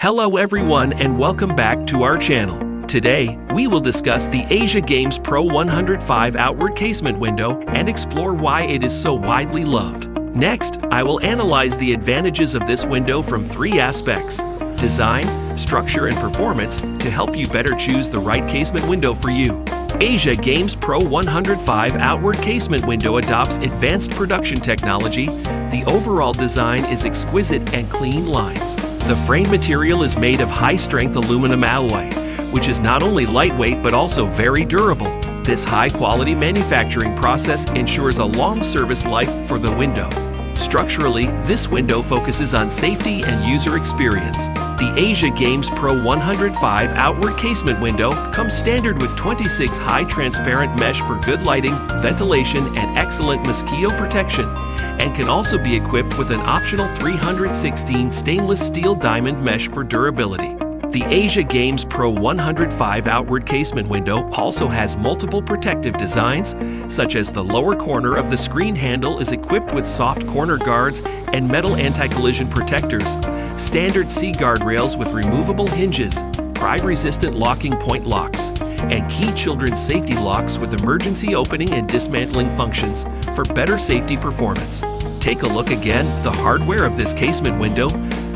Hello everyone and welcome back to our channel. Today, we will discuss the Asia Games Pro105 outward casement window and explore why it is so widely loved. Next, I will analyze the advantages of this window from three aspects: design, structure, and performance to help you better choose the right casement window for you. Asia Games Pro105 outward casement window adopts advanced production technology. The overall design is exquisite and clean lines. The frame material is made of high-strength aluminum alloy, which is not only lightweight but also very durable. This high-quality manufacturing process ensures a long service life for the window. Structurally, this window focuses on safety and user experience. The Asia Games Pro105 outward casement window comes standard with 26 high transparent mesh for good lighting, ventilation, and excellent mosquito protection, and can also be equipped with an optional 316 stainless steel diamond mesh for durability. The Asia Games Pro105 outward casement window also has multiple protective designs, such as the lower corner of the screen handle is equipped with soft corner guards and metal anti-collision protectors, standard C guardrails with removable hinges, pride-resistant locking point locks, and key children's safety locks with emergency opening and dismantling functions for better safety performance. Take a look again. The hardware of this casement window,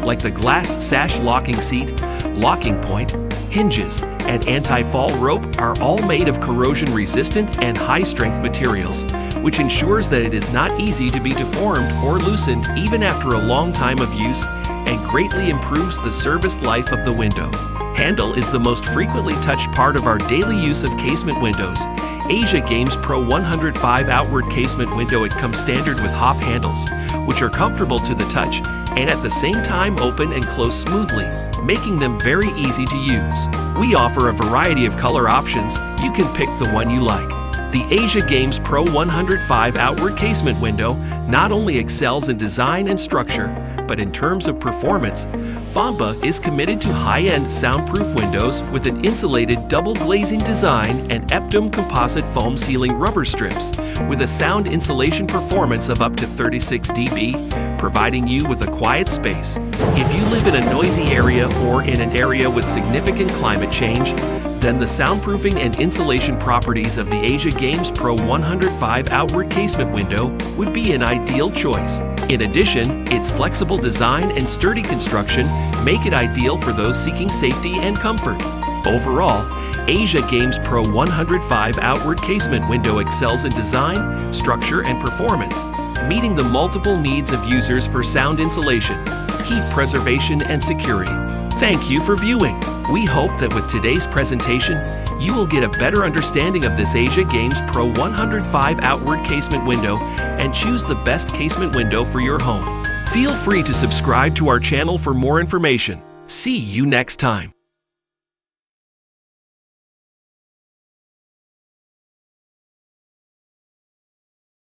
like the glass sash locking seat, locking point, hinges, and anti-fall rope, are all made of corrosion-resistant and high-strength materials, which ensures that it is not easy to be deformed or loosened even after a long time of use, and greatly improves the service life of the window. Handle is the most frequently touched part of our daily use of casement windows. Asia Games Pro105 outward casement window, it comes standard with hop handles, which are comfortable to the touch and at the same time open and close smoothly, making them very easy to use. We offer a variety of color options. You can pick the one you like. The Asia Games Pro105 outward casement window not only excels in design and structure, but in terms of performance. Famba is committed to high-end soundproof windows with an insulated double glazing design and Eptom composite foam sealing rubber strips with a sound insulation performance of up to 36 dB, providing you with a quiet space. If you live in a noisy area or in an area with significant climate change, then the soundproofing and insulation properties of the Asia Games Pro105 outward casement window would be an ideal choice. In addition, its flexible design and sturdy construction make it ideal for those seeking safety and comfort. Overall, Asia Games Pro105 outward casement window excels in design, structure, and performance, meeting the multiple needs of users for sound insulation, heat preservation, and security. Thank you for viewing. We hope that with today's presentation, you will get a better understanding of this Asia Games Pro105 outward casement window and choose the best casement window for your home. Feel free to subscribe to our channel for more information. See you next time.